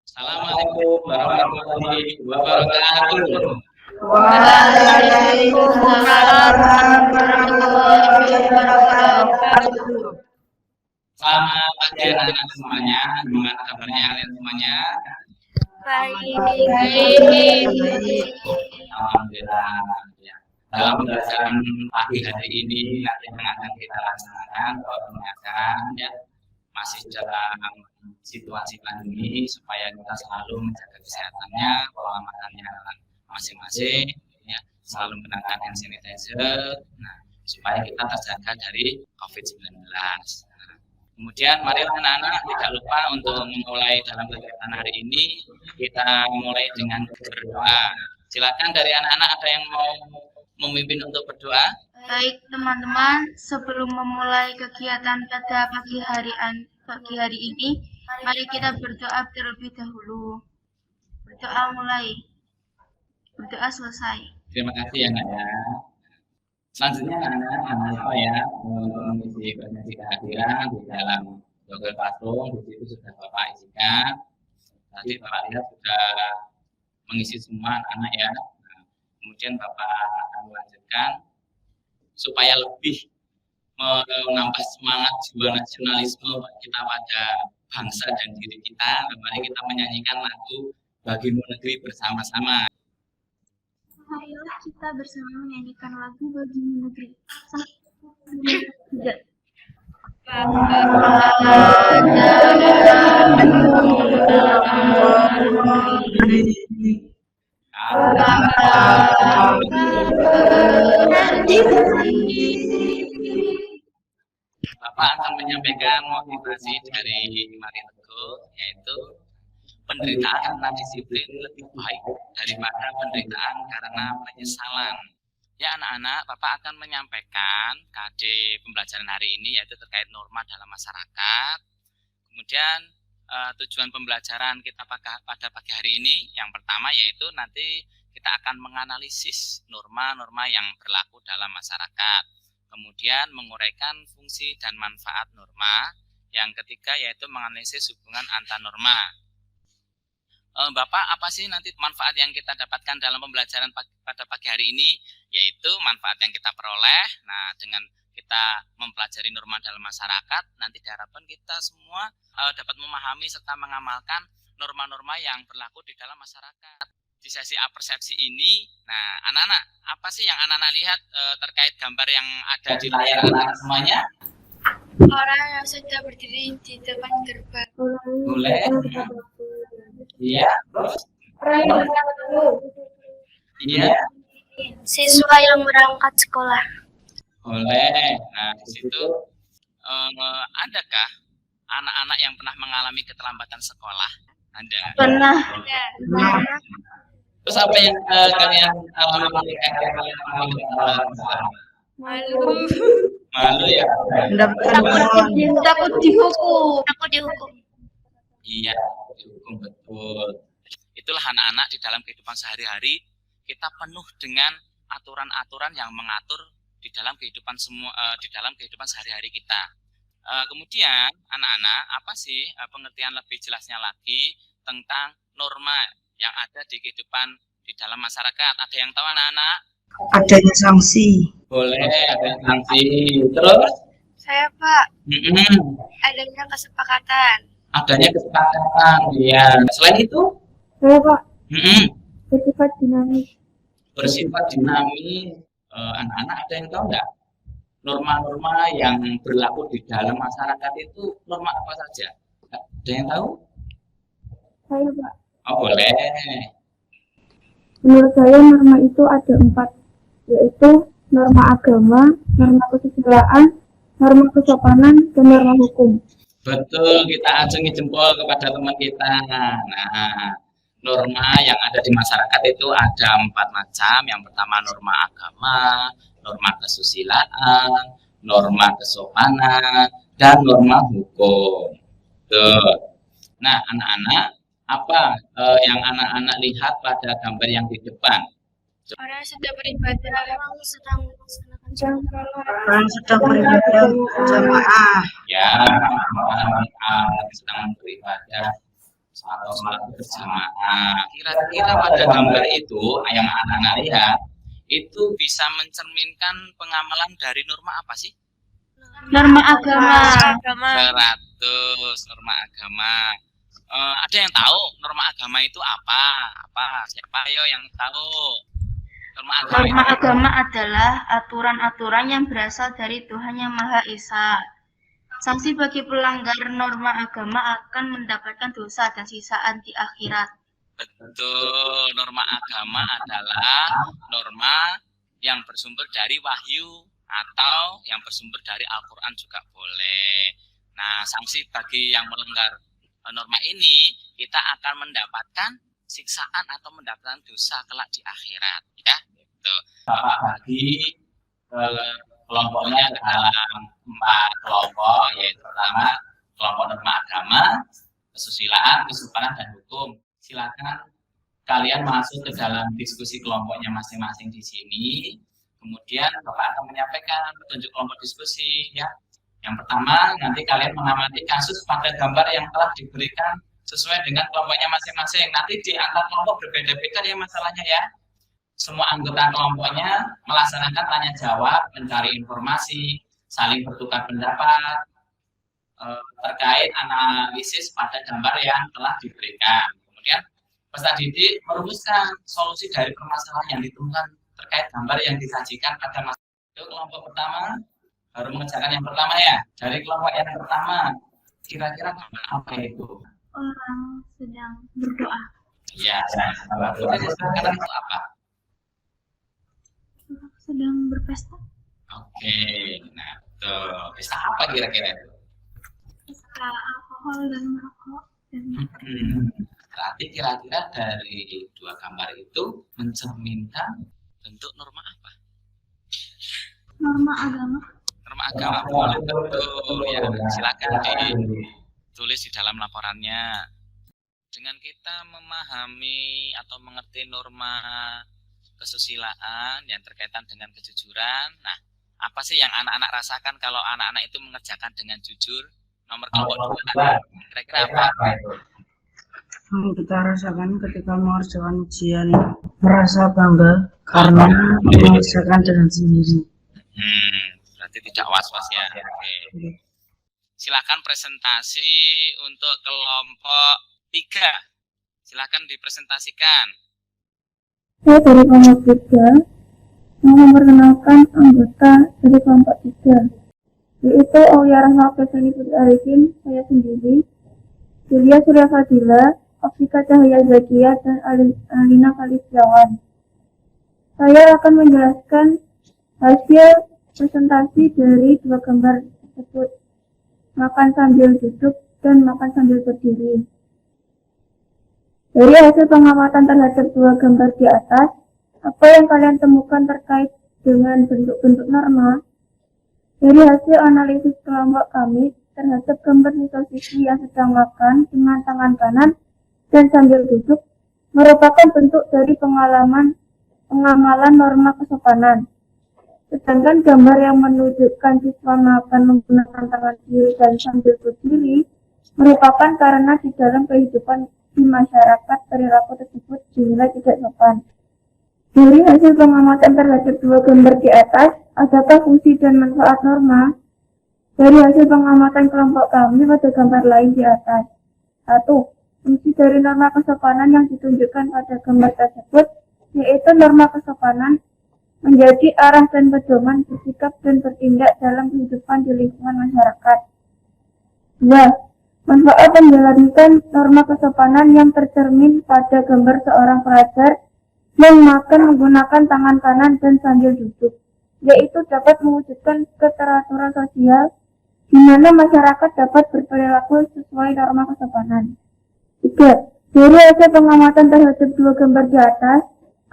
Assalamualaikum warahmatullahi wabarakatuh. Waalaikumsalam warahmatullahi wabarakatuh. Selamat pagi anak-anak semuanya. Gimana kabarnya kalian semuanya? Baik. Alhamdulillah. Ya. Dalam pembelajaran pagi hari ini nanti yang akan kita laksanakan pengajaran ya masih dalam situasi pandemi supaya kita selalu menjaga kesehatannya, pola makannya masing-masing, ya, selalu menggunakan hand sanitizer, nah, supaya kita terjaga dari COVID-19. Nah, kemudian mari anak-anak tidak lupa untuk memulai dalam kegiatan hari ini, kita mulai dengan berdoa. Silakan dari anak-anak ada yang mau memimpin untuk berdoa? Baik teman-teman, sebelum memulai kegiatan pada pagi hari ini, mari kita berdoa terlebih dahulu. Berdoa mulai. Berdoa selesai. Terima kasih ya Nak ya. Selanjutnya anak-anak jangan lupa ya untuk mengisi perjanjian kehadiran di dalam Google Classroom. Di situ sudah Bapak isikan. Tadi Bapak lihat sudah mengisi semua anak-anak ya. Nah, kemudian Bapak akan melanjutkan supaya lebih menambah semangat jiwa nasionalisme kita pada bangsa dan diri kita. Mari kita menyanyikan lagu Bagimu Negeri bersama-sama. Marilah kita bersama menyanyikan lagu Bagimu Negeri. Tidak. Bapak akan menyampaikan motivasi dari Mari Teguh, yaitu penderitaan karena disiplin lebih baik daripada penderitaan karena penyesalan. Ya anak-anak, Bapak akan menyampaikan KD pembelajaran hari ini yaitu terkait norma dalam masyarakat. Kemudian tujuan pembelajaran kita pada pagi hari ini yang pertama yaitu nanti kita akan menganalisis norma-norma yang berlaku dalam masyarakat. Kemudian menguraikan fungsi dan manfaat norma. Yang ketiga yaitu menganalisis hubungan antar norma. Bapak, apa sih nanti manfaat yang kita dapatkan dalam pembelajaran pada pagi hari ini? Yaitu manfaat yang kita peroleh. Nah, dengan kita mempelajari norma dalam masyarakat, nanti diharapkan kita semua dapat memahami serta mengamalkan norma-norma yang berlaku di dalam masyarakat. Di sesi persepsi ini, nah anak-anak, apa sih yang anak-anak lihat terkait gambar yang ada di layar anak-anak semuanya? Orang yang sudah berdiri di depan gerbang. Boleh. Iya. Iya. Siswa yang berangkat sekolah. Boleh. Nah, di situ adakah anak-anak yang pernah mengalami keterlambatan sekolah? Ada. Pernah. Terus apa yang kalian alami ketika kalian mengalami keterlambatan sekolah? Malu ya? Takut dihukum. Iya, dihukum betul. Itulah anak-anak di dalam kehidupan sehari-hari kita penuh dengan aturan-aturan yang mengatur di dalam kehidupan sehari-hari kita. Kemudian anak-anak, apa sih pengertian lebih jelasnya lagi tentang norma yang ada di kehidupan di dalam masyarakat? Ada yang tahu anak-anak? Adanya sanksi. Boleh, ada sanksi. Terus? Saya Pak. Adanya kesepakatan. Adanya kesepakatan, ya. Selain itu? Saya Pak. Bersifat dinamis. Bersifat dinamis. Anak-anak ada yang tahu nggak? Norma-norma yang berlaku di dalam masyarakat itu norma apa saja? Ada yang tahu? Saya Pak. Oh boleh. Menurut saya norma itu ada 4, yaitu norma agama, norma kesusilaan, norma kesopanan, dan norma hukum. Betul, kita acungi jempol kepada teman kita. Nah, norma yang ada di masyarakat itu ada 4 macam. Yang pertama norma agama, norma kesusilaan, norma kesopanan, dan norma hukum. Tuh. Nah, anak-anak, apa yang anak-anak lihat pada gambar yang di depan? Orang sedang beribadah, Orang sedang beribadah jamaah. Ya, orang sedang beribadah. atau sholat berjamaah. Kira-kira pada gambar itu yang anak-anak lihat itu bisa mencerminkan pengamalan dari norma apa sih? Norma agama. 100 norma agama. Ada yang tahu norma agama itu apa? Siapa yo yang tahu? Norma agama adalah aturan-aturan yang berasal dari Tuhan Yang Maha Esa. Sanksi bagi pelanggar norma agama akan mendapatkan dosa dan sisaan di akhirat. Betul, norma agama adalah norma yang bersumber dari wahyu atau yang bersumber dari Al-Quran juga boleh. Nah, sanksi bagi yang melanggar norma ini, kita akan mendapatkan siksaan atau mendapatkan dosa kelak di akhirat, ya. Gitu. Bapak bagi kelompoknya ke dalam 4 kelompok, yaitu pertama kelompok norma agama, kesusilaan, kesopanan, dan hukum. Silakan kalian masuk ke dalam diskusi kelompoknya masing-masing di sini. Kemudian Bapak akan menyampaikan petunjuk kelompok diskusi, ya. Yang pertama, nanti kalian mengamati kasus pada gambar yang telah diberikan sesuai dengan kelompoknya masing-masing. Nanti di antar kelompok berbeda-beda ya masalahnya, ya. Semua anggota kelompoknya melaksanakan tanya jawab, mencari informasi, saling bertukar pendapat terkait analisis pada gambar yang telah diberikan. Kemudian peserta didik merumuskan solusi dari permasalahan yang ditemukan terkait gambar yang disajikan pada masa itu. Kelompok pertama baru mengerjakan yang pertama, ya. Dari kelompok yang pertama, kira-kira apa itu? Orang sedang berdoa. Iya, sekarang itu apa? Orang sedang berpesta. Oke, nah tuh, pesta apa kira-kira itu? Pesta alkohol dan merokok. Berarti kira-kira dari 2 gambar itu mencerminkan bentuk norma apa? Norma agama. Norma agama, boleh, betul, ya. Silakan ditulis di dalam laporannya. Dengan kita memahami atau mengerti norma kesusilaan yang terkaitan dengan kejujuran, nah, apa sih yang anak-anak rasakan kalau anak-anak itu mengerjakan dengan jujur? Nomor kelompok 2, kira-kira apa? Kita rasakan ketika mengerjakan ujian, merasa bangga karena mengerjakan dengan sendiri. Berarti tidak was-was, ya. Oke. Silakan presentasi untuk kelompok 3. Silakan dipresentasikan. Saya dari kelompok 3 mau memperkenalkan anggota dari kelompok 3, yaitu Aulia Rahma Fesani Putri Arifin, saya sendiri, Julia Surya Fadila, Afrika Cahaya Zakia, dan Alina Kalistiawan. Saya akan menjelaskan hasil presentasi dari 2 gambar tersebut, makan sambil duduk dan makan sambil berdiri. Dari hasil pengamatan terhadap 2 gambar di atas, apa yang kalian temukan terkait dengan bentuk-bentuk norma? Dari hasil analisis kelompok kami terhadap gambar siswa-siswi yang sedang makan dengan tangan kanan dan sambil duduk merupakan bentuk dari pengamalan norma kesopanan. Sedangkan gambar yang menunjukkan siswa makan menggunakan tangan kiri dan sambil berdiri merupakan karena di dalam kehidupan di masyarakat perilaku tersebut dinilai tidak sopan. Dari hasil pengamatan terhadap 2 gambar di atas, adakah fungsi dan manfaat norma? Dari hasil pengamatan kelompok kami pada gambar lain di atas. 1. Fungsi dari norma kesopanan yang ditunjukkan pada gambar tersebut, yaitu norma kesopanan menjadi arah dan pedoman bersikap dan bertindak dalam kehidupan di lingkungan masyarakat. 2. Manfaat menjalankan norma kesopanan yang tercermin pada gambar seorang pelajar yang makan menggunakan tangan kanan dan sambil duduk, yaitu dapat mewujudkan keteraturan sosial di mana masyarakat dapat berperilaku sesuai norma kesopanan. 3. Dari hasil pengamatan terhadap 2 gambar di atas,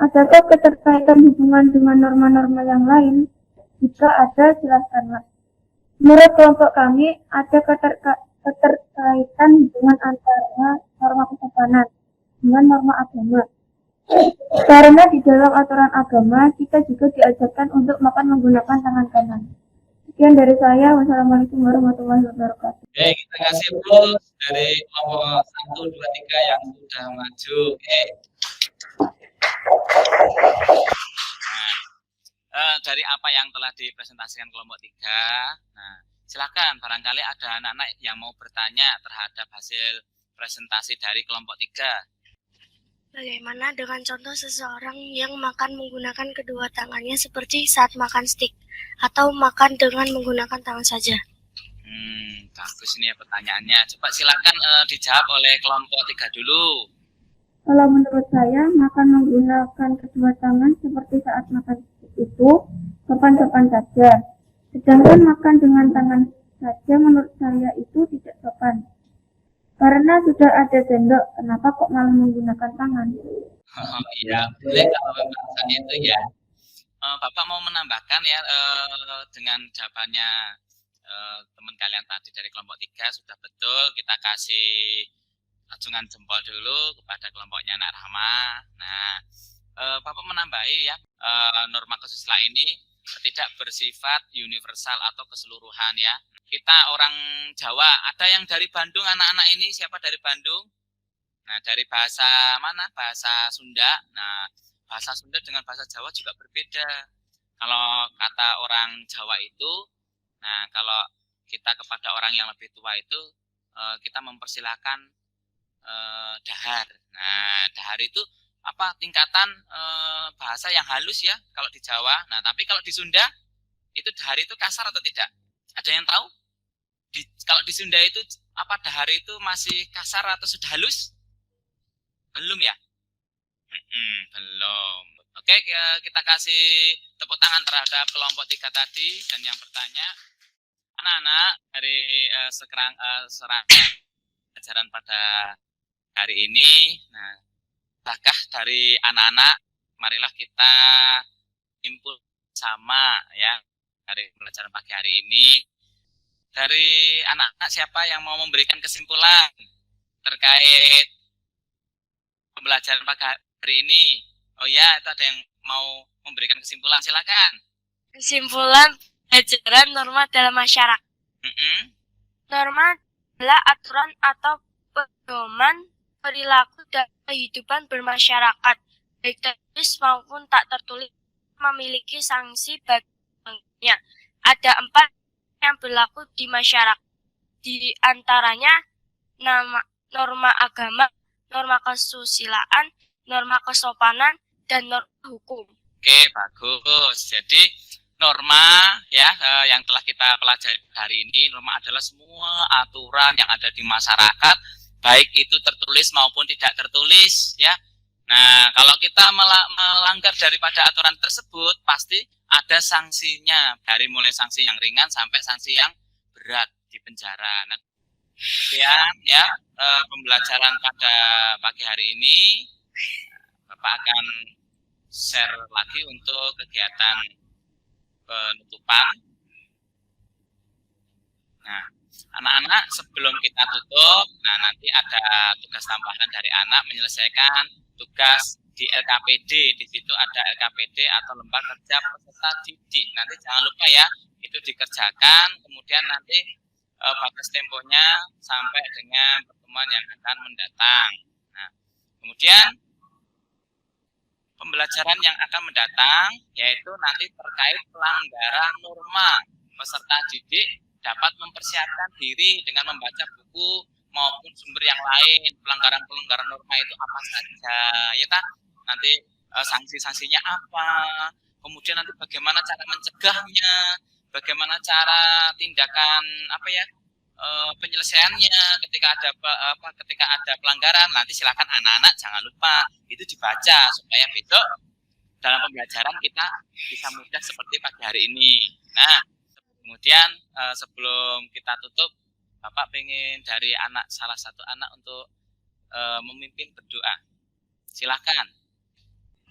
adakah keterkaitan hubungan dengan norma-norma yang lain? Jika ada, jelaskanlah. Menurut kelompok kami, ada keterkaitan hubungan antara norma kesopanan dengan norma agama. Karena di dalam aturan agama, kita juga diajarkan untuk makan menggunakan tangan kanan. Sekian dari saya. Wassalamualaikum warahmatullahi wabarakatuh. Oke, kita kasih terus dari kelompok 1, 2, 3 yang sudah maju. Oke. Nah, dari apa yang telah dipresentasikan kelompok 3, nah, silakan barangkali ada anak-anak yang mau bertanya terhadap hasil presentasi dari kelompok 3. Bagaimana dengan contoh seseorang yang makan menggunakan kedua tangannya seperti saat makan stik atau makan dengan menggunakan tangan saja? Bagus ini ya pertanyaannya. Coba silakan dijawab oleh kelompok 3 dulu. Kalau menurut saya, makan menggunakan kedua tangan seperti saat makan itu sopan-sopan saja. Sedangkan makan dengan tangan saja menurut saya itu tidak sopan. Karena sudah ada sendok, kenapa kok malah menggunakan tangan? Iya, boleh kalau memang misalnya itu ya. Bapak mau menambahkan ya dengan jawabannya teman kalian tadi dari kelompok 3 sudah betul, kita kasih acungan jempol dulu kepada kelompoknya Anak Rahma. Nah, Bapak menambahi ya, norma kesusila ini tidak bersifat universal atau keseluruhan ya. Kita orang Jawa, ada yang dari Bandung anak-anak ini, siapa dari Bandung? Nah, dari bahasa mana? Bahasa Sunda. Nah, bahasa Sunda dengan bahasa Jawa juga berbeda. Kalau kata orang Jawa itu, nah kalau kita kepada orang yang lebih tua itu, kita mempersilahkan dahar. Nah, dahar itu apa tingkatan bahasa yang halus ya kalau di Jawa. Nah, tapi kalau di Sunda itu dahar itu kasar atau tidak? Ada yang tahu? Kalau di Sunda itu apa dahar itu masih kasar atau sudah halus? Belum ya? Belum. Oke, kita kasih tepuk tangan terhadap kelompok 3 tadi dan yang bertanya. Anak-anak dari serangkaian pelajaran pada hari ini, nah, apakah dari anak-anak, marilah kita impul sama ya dari pelajaran pagi hari ini. Dari anak-anak siapa yang mau memberikan kesimpulan terkait pembelajaran pagi hari ini? Oh ya, itu ada yang mau memberikan kesimpulan, silakan. Kesimpulan pelajaran norma dalam masyarakat. Norma adalah aturan atau pedoman perilaku dan kehidupan bermasyarakat, baik tertulis maupun tak tertulis, memiliki sanksi baginya. Ada 4 yang berlaku di masyarakat, di antaranya norma agama, norma kesusilaan, norma kesopanan, dan norma hukum. Oke, bagus. Jadi norma ya yang telah kita pelajari hari ini, norma adalah semua aturan yang ada di masyarakat, baik itu tertulis maupun tidak tertulis ya. Nah, kalau kita melanggar daripada aturan tersebut, pasti ada sanksinya, dari mulai sanksi yang ringan sampai sanksi yang berat di penjara. Nah, sekian ya pembelajaran pada pagi hari ini. Bapak akan share lagi untuk kegiatan penutupan. Nah, anak-anak sebelum kita tutup, nah nanti ada tugas tambahan dari anak menyelesaikan tugas di LKPD. Di situ ada LKPD atau lembaga kerja peserta didik. Nanti jangan lupa ya, itu dikerjakan. Kemudian nanti batas temponya sampai dengan pertemuan yang akan mendatang. Nah, kemudian pembelajaran yang akan mendatang yaitu nanti terkait pelanggaran norma. Peserta didik dapat mempersiapkan diri dengan membaca buku maupun sumber yang lain. Pelanggaran-pelanggaran norma itu apa saja, ya kan? Nanti sanksi-sanksinya apa? Kemudian nanti bagaimana cara mencegahnya? Bagaimana cara tindakan penyelesaiannya ketika ada pelanggaran. Nanti silakan anak-anak jangan lupa itu dibaca supaya besok dalam pembelajaran kita bisa mudah seperti pagi hari ini. Nah, kemudian sebelum kita tutup, Bapak pengen dari salah satu anak untuk memimpin berdoa. Silakan.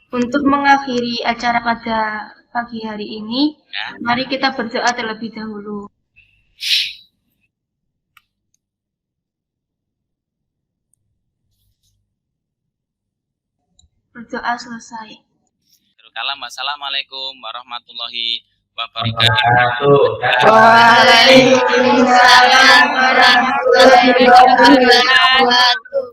Untuk mengakhiri acara pada pagi hari ini, Ya. Mari kita berdoa terlebih dahulu. Berdoa selesai. Assalamualaikum warahmatullahi wabarakatuh. Waalaikumsalam warahmatullahi wabarakatuh.